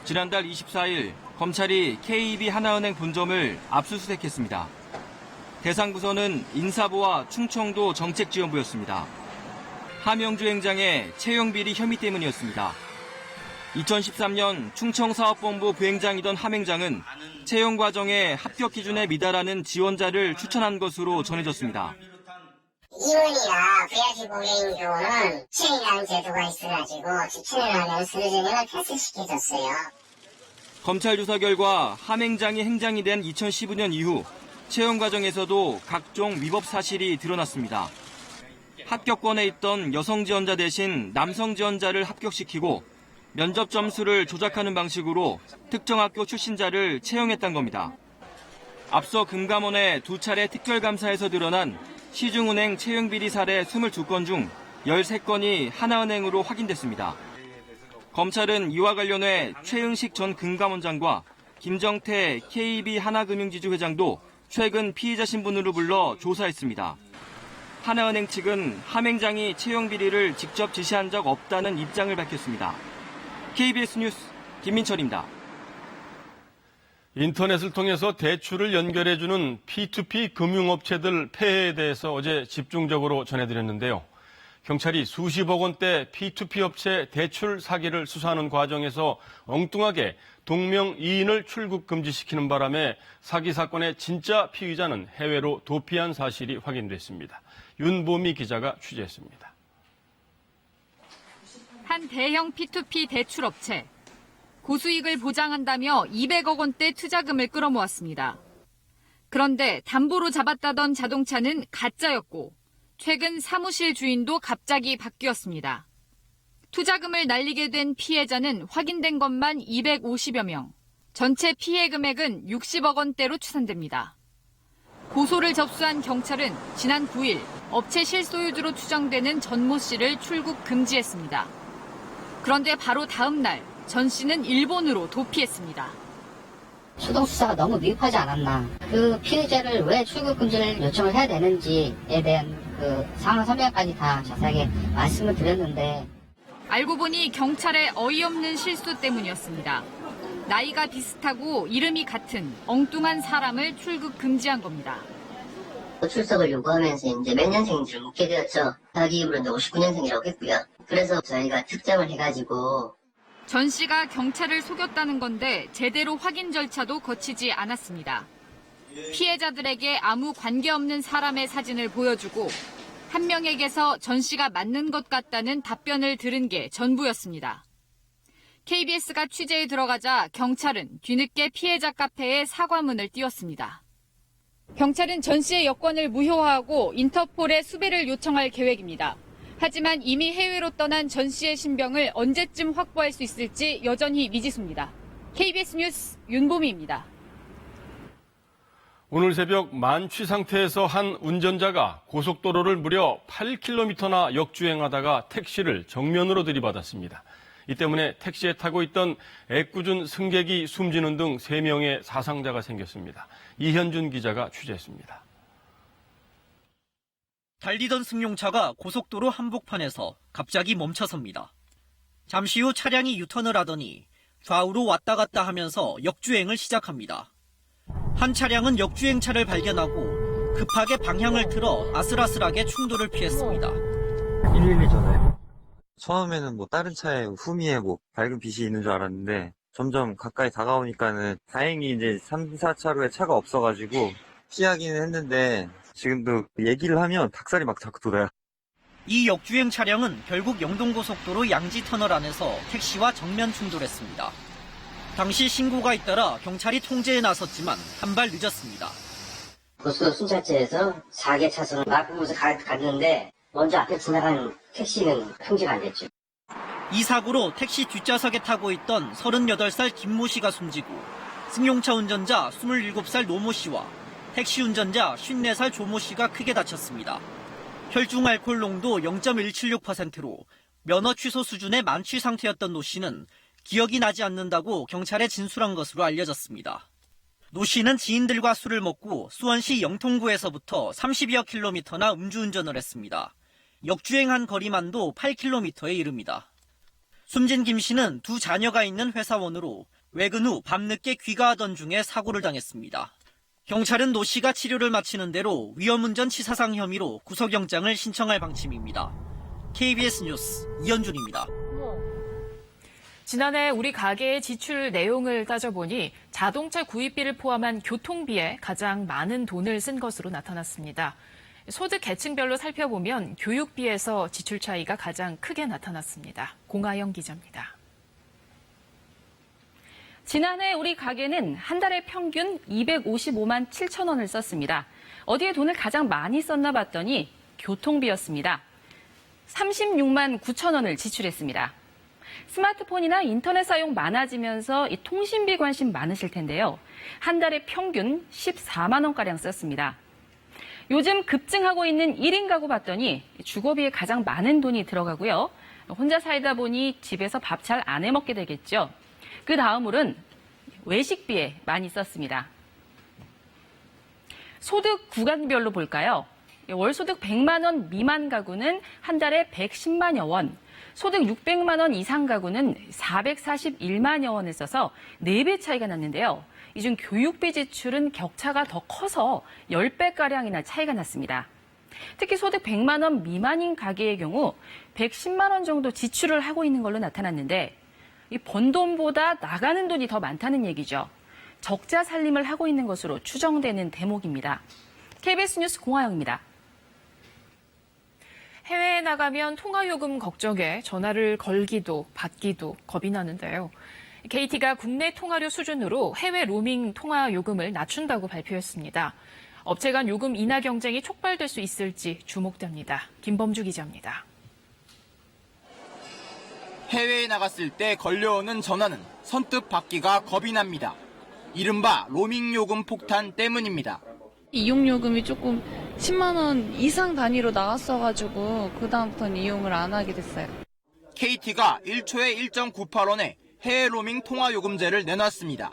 [SPEAKER 25] 지난달 24일 검찰이 KB 하나은행 본점을 압수수색했습니다. 대상 부서는 인사부와 충청도 정책지원부였습니다. 함영주 행장의 채용 비리 혐의 때문이었습니다. 2013년 충청사업본부 부행장이던 함 행장은 채용 과정에 합격 기준에 미달하는 지원자를 추천한 것으로 전해졌습니다.
[SPEAKER 26] 임원이나 VIP 고객인조는 추천이라는 제도가 있어가지고 추천을 하면 서류전형을 패스시켜줬어요.
[SPEAKER 25] 검찰 조사 결과 함 행장이 행장이 된 2015년 이후 채용 과정에서도 각종 위법 사실이 드러났습니다. 합격권에 있던 여성 지원자 대신 남성 지원자를 합격시키고 면접 점수를 조작하는 방식으로 특정 학교 출신자를 채용했던 겁니다. 앞서 금감원의 2차례 특별감사에서 드러난 시중은행 채용비리 사례 22건 중 13건이 하나은행으로 확인됐습니다. 검찰은 이와 관련해 최은식 전 금감원장과 김정태 KB 하나금융지주 회장도 최근 피의자 신분으로 불러 조사했습니다. 하나은행 측은 함행장이 채용 비리를 직접 지시한 적 없다는 입장을 밝혔습니다. KBS 뉴스 김민철입니다.
[SPEAKER 2] 인터넷을 통해서 대출을 연결해주는 P2P 금융업체들 폐해에 대해서 어제 집중적으로 전해드렸는데요. 경찰이 수십억 원대 P2P 업체 대출 사기를 수사하는 과정에서 엉뚱하게 동명이인을 출국 금지시키는 바람에 사기 사건의 진짜 피의자는 해외로 도피한 사실이 확인됐습니다. 윤보미 기자가 취재했습니다.
[SPEAKER 15] 한 대형 P2P 대출업체. 고수익을 보장한다며 200억 원대 투자금을 끌어모았습니다. 그런데 담보로 잡았다던 자동차는 가짜였고 최근 사무실 주인도 갑자기 바뀌었습니다. 투자금을 날리게 된 피해자는 확인된 것만 250여 명. 전체 피해 금액은 60억 원대로 추산됩니다. 고소를 접수한 경찰은 지난 9일 업체 실소유주로 추정되는 전모 씨를 출국 금지했습니다. 그런데 바로 다음 날 전 씨는 일본으로 도피했습니다.
[SPEAKER 18] 수동 수사가 너무 미흡하지 않았나. 그 피해자를 왜 출국 금지를 요청을 해야 되는지에 대한 그 상황 설명까지 다 자세하게 말씀을 드렸는데.
[SPEAKER 15] 알고 보니 경찰의 어이없는 실수 때문이었습니다. 나이가 비슷하고 이름이 같은 엉뚱한 사람을 출국 금지한 겁니다.
[SPEAKER 18] 출석을 요구하면서 이제 몇 년생인지를 묻게 되었죠. 자기 입으로 59년생이라고 했고요. 그래서 저희가 특정을 해가지고
[SPEAKER 15] 전 씨가 경찰을 속였다는 건데 제대로 확인 절차도 거치지 않았습니다. 피해자들에게 아무 관계없는 사람의 사진을 보여주고 한 명에게서 전 씨가 맞는 것 같다는 답변을 들은 게 전부였습니다. KBS가 취재에 들어가자 경찰은 뒤늦게 피해자 카페에 사과문을 띄웠습니다. 경찰은 전 씨의 여권을 무효화하고 인터폴에 수배를 요청할 계획입니다. 하지만 이미 해외로 떠난 전 씨의 신병을 언제쯤 확보할 수 있을지 여전히 미지수입니다. KBS 뉴스 윤보미입니다.
[SPEAKER 2] 오늘 새벽 만취 상태에서 한 운전자가 고속도로를 무려 8km나 역주행하다가 택시를 정면으로 들이받았습니다. 이 때문에 택시에 타고 있던 애꿎은 승객이 숨지는 등 3명의 사상자가 생겼습니다. 이현준 기자가 취재했습니다.
[SPEAKER 4] 달리던 승용차가 고속도로 한복판에서 갑자기 멈춰섭니다. 잠시 후 차량이 유턴을 하더니 좌우로 왔다 갔다 하면서 역주행을 시작합니다. 한 차량은 역주행차를 발견하고 급하게 방향을 틀어 아슬아슬하게 충돌을 피했습니다.
[SPEAKER 6] 112 전화요. 처음에는 다른 차에 후미에 밝은 빛이 있는 줄 알았는데 점점 가까이 다가오니까는 다행히 이제 3, 4차로에 차가 없어가지고 피하기는 했는데 지금도 얘기를 하면 닭살이 막 자꾸 돋아요.
[SPEAKER 4] 이 역주행 차량은 결국 영동고속도로 양지터널 안에서 택시와 정면 충돌했습니다. 당시 신고가 잇따라 경찰이 통제에 나섰지만 한 발 늦었습니다.
[SPEAKER 18] 고속도로 순찰제에서 4개 차선을 막으면서 갔는데 먼저 앞에 지나간 택시는 통제가 안 됐죠.
[SPEAKER 4] 이 사고로 택시 뒷좌석에 타고 있던 38살 김모 씨가 숨지고 승용차 운전자 27살 노모 씨와 택시 운전자 54살 조모 씨가 크게 다쳤습니다. 혈중 알코올 농도 0.176%로 면허 취소 수준의 만취 상태였던 노 씨는 기억이 나지 않는다고 경찰에 진술한 것으로 알려졌습니다. 노 씨는 지인들과 술을 먹고 수원시 영통구에서부터 30여 킬로미터나 음주운전을 했습니다. 역주행한 거리만도 8km에 이릅니다. 숨진 김 씨는 두 자녀가 있는 회사원으로 외근 후 밤늦게 귀가하던 중에 사고를 당했습니다. 경찰은 노 씨가 치료를 마치는 대로 위험운전 치사상 혐의로 구속영장을 신청할 방침입니다. KBS 뉴스 이현준입니다.
[SPEAKER 14] 지난해 우리 가계의 지출 내용을 따져보니 자동차 구입비를 포함한 교통비에 가장 많은 돈을 쓴 것으로 나타났습니다. 소득 계층별로 살펴보면 교육비에서 지출 차이가 가장 크게 나타났습니다. 공하영 기자입니다.
[SPEAKER 8] 지난해 우리 가계는 한 달에 평균 255만 7천 원을 썼습니다. 어디에 돈을 가장 많이 썼나 봤더니 교통비였습니다. 36만 9천 원을 지출했습니다. 스마트폰이나 인터넷 사용 많아지면서 이 통신비 관심 많으실 텐데요. 한 달에 평균 14만 원가량 썼습니다. 요즘 급증하고 있는 1인 가구 봤더니 주거비에 가장 많은 돈이 들어가고요. 혼자 살다 보니 집에서 밥 잘 안 해먹게 되겠죠. 그 다음으로는 외식비에 많이 썼습니다. 소득 구간별로 볼까요? 월소득 100만 원 미만 가구는 한 달에 110만여 원, 소득 600만 원 이상 가구는 441만여 원을 써서 4배 차이가 났는데요. 이 중 교육비 지출은 격차가 더 커서 10배가량이나 차이가 났습니다. 특히 소득 100만 원 미만인 가계의 경우 110만 원 정도 지출을 하고 있는 걸로 나타났는데 이 번 돈보다 나가는 돈이 더 많다는 얘기죠. 적자 살림을 하고 있는 것으로 추정되는 대목입니다. KBS 뉴스 공화영입니다.
[SPEAKER 14] 해외에 나가면 통화요금 걱정에 전화를 걸기도 받기도 겁이 나는데요. KT가 국내 통화료 수준으로 해외 로밍 통화요금을 낮춘다고 발표했습니다. 업체 간 요금 인하 경쟁이 촉발될 수 있을지 주목됩니다. 김범주 기자입니다.
[SPEAKER 9] 해외에 나갔을 때 걸려오는 전화는 선뜻 받기가 겁이 납니다. 이른바 로밍 요금 폭탄 때문입니다.
[SPEAKER 10] 이용요금이 조금 10만 원 이상 단위로 나왔어가지고 그다음부터는 이용을 안 하게 됐어요.
[SPEAKER 9] KT가 1초에 1.98원에 해외 로밍 통화요금제를 내놨습니다.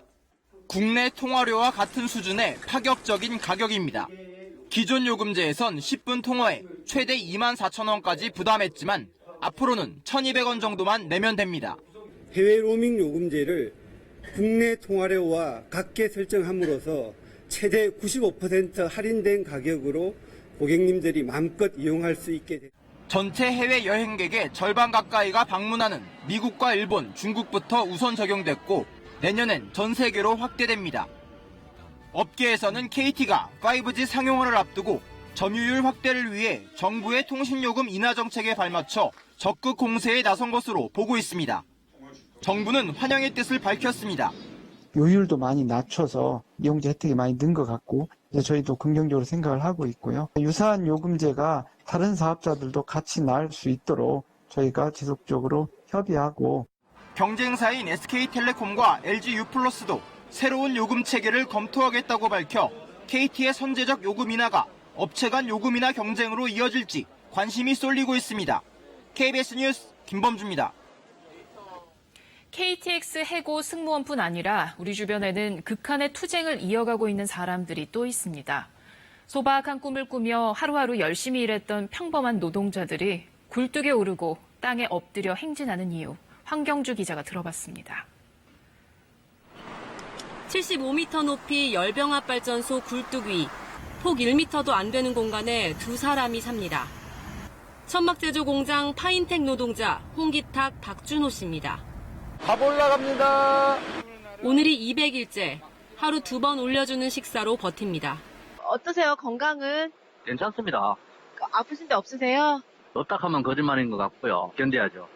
[SPEAKER 9] 국내 통화료와 같은 수준의 파격적인 가격입니다. 기존 요금제에선 10분 통화에 최대 24,000원까지 부담했지만 앞으로는 1,200원 정도만 내면 됩니다.
[SPEAKER 11] 해외 로밍 요금제를 국내 통화료와 같게 설정함으로써 최대 95% 할인된 가격으로 고객님들이 마음껏 이용할 수 있게 됩니다.
[SPEAKER 9] 전체 해외 여행객의 절반 가까이가 방문하는 미국과 일본, 중국부터 우선 적용됐고 내년엔 전 세계로 확대됩니다. 업계에서는 KT가 5G 상용화를 앞두고 점유율 확대를 위해 정부의 통신요금 인하 정책에 발맞춰 적극 공세에 나선 것으로 보고 있습니다. 정부는 환영의 뜻을 밝혔습니다.
[SPEAKER 12] 요율도 많이 낮춰서 이용자 혜택이 많이 는 것 같고 저희도 긍정적으로 생각을 하고 있고요. 유사한 요금제가 다른 사업자들도 같이 나을 수 있도록 저희가 지속적으로 협의하고
[SPEAKER 9] 경쟁사인 SK텔레콤과 LG유플러스도 새로운 요금 체계를 검토하겠다고 밝혀 KT의 선제적 요금 인하가 업체 간 요금 인하 경쟁으로 이어질지 관심이 쏠리고 있습니다. KBS 뉴스 김범주입니다.
[SPEAKER 14] KTX 해고 승무원뿐 아니라 우리 주변에는 극한의 투쟁을 이어가고 있는 사람들이 또 있습니다. 소박한 꿈을 꾸며 하루하루 열심히 일했던 평범한 노동자들이 굴뚝에 오르고 땅에 엎드려 행진하는 이유, 황경주 기자가 들어봤습니다.
[SPEAKER 13] 75m 높이 열병합발전소 굴뚝 위, 폭 1m도 안 되는 공간에 두 사람이 삽니다. 천막제조 공장 파인텍 노동자 홍기탁 박준호 씨입니다.
[SPEAKER 16] 밥 올라갑니다.
[SPEAKER 13] 오늘이 200일째, 하루 2번 올려주는 식사로 버팁니다.
[SPEAKER 16] 어떠세요? 건강은?
[SPEAKER 27] 괜찮습니다.
[SPEAKER 16] 아프신 데 없으세요?
[SPEAKER 27] 노딱하면 거짓말인 것 같고요. 견뎌야죠.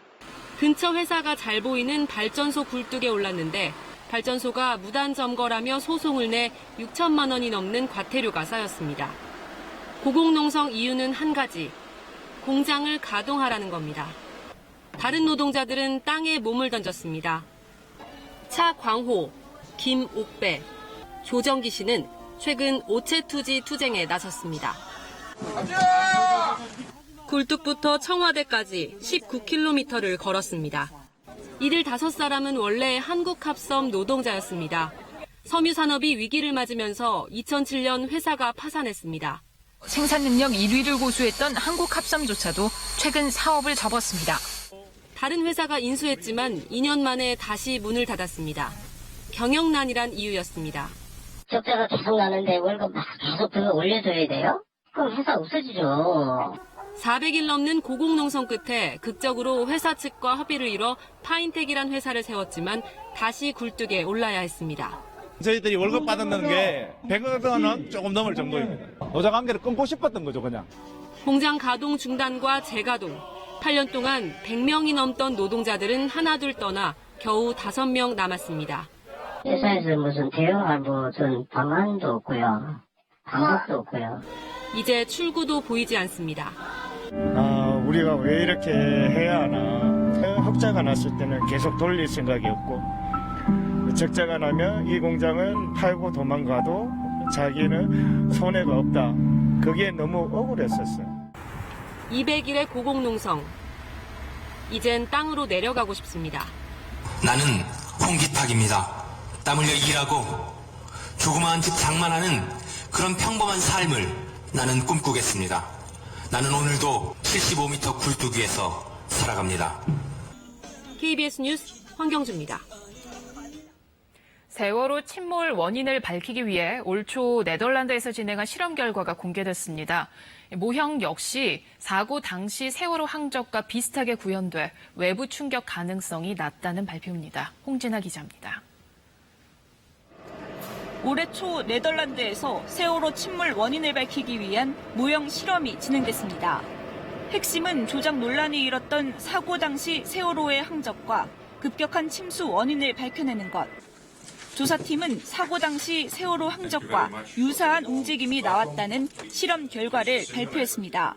[SPEAKER 13] 근처 회사가 잘 보이는 발전소 굴뚝에 올랐는데 발전소가 무단 점거라며 소송을 내 6천만 원이 넘는 과태료가 쌓였습니다. 고공농성 이유는 한 가지, 공장을 가동하라는 겁니다. 다른 노동자들은 땅에 몸을 던졌습니다. 차광호, 김옥배, 조정기 씨는 최근 오체투지 투쟁에 나섰습니다. 굴뚝부터 청와대까지 19km를 걸었습니다. 이들 5사람은 원래 한국합섬 노동자였습니다. 섬유산업이 위기를 맞으면서 2007년 회사가 파산했습니다.
[SPEAKER 28] 생산 능력 1위를 고수했던 한국합섬조차도 최근 사업을 접었습니다.
[SPEAKER 13] 다른 회사가 인수했지만 2년 만에 다시 문을 닫았습니다. 경영난이란 이유였습니다.
[SPEAKER 18] 적자가 계속 나는데 월급 막 계속 그거 올려줘야 돼요? 그럼 회사 없어지죠.
[SPEAKER 13] 400일 넘는 고공농성 끝에 극적으로 회사 측과 협의를 이뤄 파인텍이란 회사를 세웠지만 다시 굴뚝에 올라야 했습니다.
[SPEAKER 17] 저희들이 월급 받는 게 100억 원은 조금 넘을 정도입니다. 노자 관계를 끊고 싶었던 거죠, 그냥.
[SPEAKER 13] 공장 가동 중단과 재가동. 8년 동안 100명이 넘던 노동자들은 하나둘 떠나 겨우 5명 남았습니다.
[SPEAKER 18] 회사에서 무슨 대응할 무슨 방안도 없고요. 방법도 없고요.
[SPEAKER 13] 이제 출구도 보이지 않습니다.
[SPEAKER 17] 우리가 왜 이렇게 해야 하나. 흑자가 났을 때는 계속 돌릴 생각이 없고 적자가 나면 이 공장은 팔고 도망가도 자기는 손해가 없다. 그게 너무 억울했었어요.
[SPEAKER 13] 200일의 고공농성. 이젠 땅으로 내려가고 싶습니다.
[SPEAKER 29] 나는 홍기탁입니다. 땀 흘려 일하고 조그마한 집 장만하는 그런 평범한 삶을 나는 꿈꾸겠습니다. 나는 오늘도 75m 굴뚝위에서 살아갑니다.
[SPEAKER 13] KBS 뉴스 황경주입니다.
[SPEAKER 14] 세월호 침몰 원인을 밝히기 위해 올 초 네덜란드에서 진행한 실험 결과가 공개됐습니다. 모형 역시 사고 당시 세월호 항적과 비슷하게 구현돼 외부 충격 가능성이 낮다는 발표입니다. 홍진아 기자입니다.
[SPEAKER 1] 올해 초 네덜란드에서 세월호 침몰 원인을 밝히기 위한 모형 실험이 진행됐습니다. 핵심은 조작 논란이 일었던 사고 당시 세월호의 항적과 급격한 침수 원인을 밝혀내는 것. 조사팀은 사고 당시 세월호 항적과 유사한 움직임이 나왔다는 실험 결과를 발표했습니다.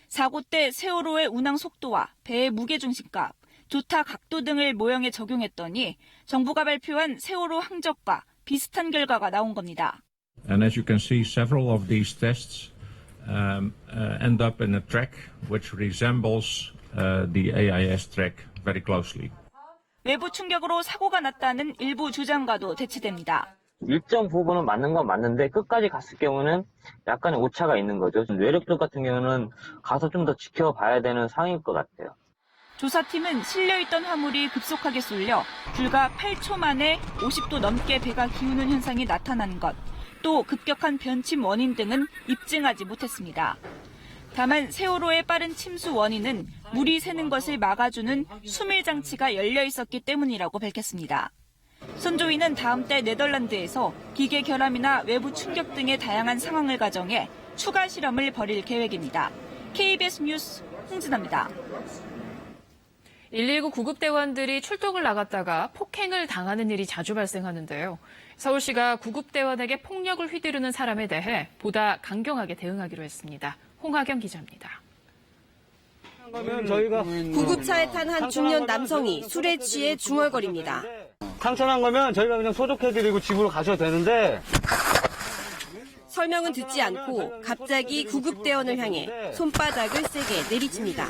[SPEAKER 1] 사고 때 세월호의 운항 속도와 배의 무게중심값, 조타 각도 등을 모형에 적용했더니 정부가 발표한 세월호 항적과 비슷한 결과가 나온 겁니다.
[SPEAKER 3] And as you can see, several of these tests end up in a track which resembles the AIS track very closely.
[SPEAKER 1] 외부 충격으로 사고가 났다는 일부 주장과도 대치됩니다.
[SPEAKER 6] 일정 부분은 맞는 건 맞는데 끝까지 갔을 경우는 약간의 오차가 있는 거죠. 외력적 같은 경우는 가서 좀 더 지켜봐야 되는 상황일 것 같아요.
[SPEAKER 1] 조사팀은 실려있던 화물이 급속하게 쏠려 불과 8초 만에 50도 넘게 배가 기우는 현상이 나타난 것, 또 급격한 변침 원인 등은 입증하지 못했습니다. 다만 세월호의 빠른 침수 원인은 물이 새는 것을 막아주는 수밀 장치가 열려 있었기 때문이라고 밝혔습니다. 선조위는 다음 달 네덜란드에서 기계 결함이나 외부 충격 등의 다양한 상황을 가정해 추가 실험을 벌일 계획입니다. KBS 뉴스 홍진아입니다.
[SPEAKER 14] 119 구급대원들이 출동을 나갔다가 폭행을 당하는 일이 자주 발생하는데요. 서울시가 구급대원에게 폭력을 휘두르는 사람에 대해 보다 강경하게 대응하기로 했습니다. 홍하경 기자입니다.
[SPEAKER 5] 구급차에 탄 한 중년 남성이 술에 취해 중얼거립니다.
[SPEAKER 19] 상처난 거면 저희가 그냥 소독해드리고 집으로 가셔도 되는데.
[SPEAKER 5] 설명은 듣지 않고 갑자기 구급대원을 향해 손바닥을 세게 내리칩니다.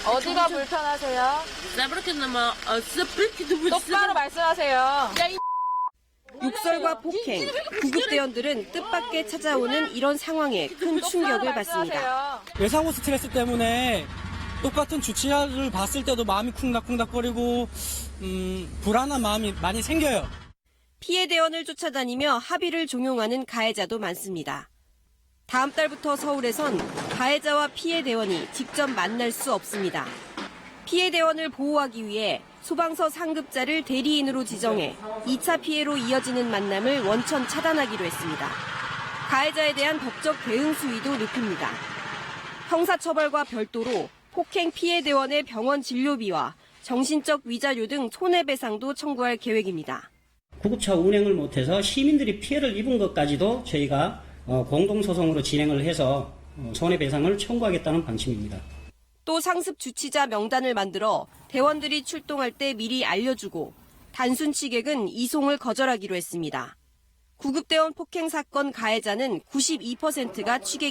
[SPEAKER 10] 어디가 불편하세요? 똑바로 말씀하세요.
[SPEAKER 5] 욕설과 폭행, 구급대원들은 뜻밖의 찾아오는 이런 상황에 큰 충격을 받습니다.
[SPEAKER 20] 외상후 스트레스 때문에 똑같은 주치의를 봤을 때도 마음이 쿵닥쿵닥거리고 불안한 마음이 많이 생겨요.
[SPEAKER 5] 피해 대원을 쫓아다니며 합의를 종용하는 가해자도 많습니다. 다음 달부터 서울에선 가해자와 피해 대원이 직접 만날 수 없습니다. 피해 대원을 보호하기 위해 소방서 상급자를 대리인으로 지정해 2차 피해로 이어지는 만남을 원천 차단하기로 했습니다. 가해자에 대한 법적 대응 수위도 높입니다. 형사처벌과 별도로 폭행 피해 대원의 병원 진료비와 정신적 위자료 등 손해배상도 청구할 계획입니다.
[SPEAKER 21] 구급차 운행을 못해서 시민들이 피해를 입은 것까지도 저희가 공동소송으로 진행을 해서 손해배상을 청구하겠다는 방침입니다.
[SPEAKER 5] 또 상습 주치자 명단을 만들어 대원들이 출동할 때 미리 알려주고 단순 취객은 이송을 거절하기로 했습니다. 구급대원 폭행 사건 가해자는 92%가 취객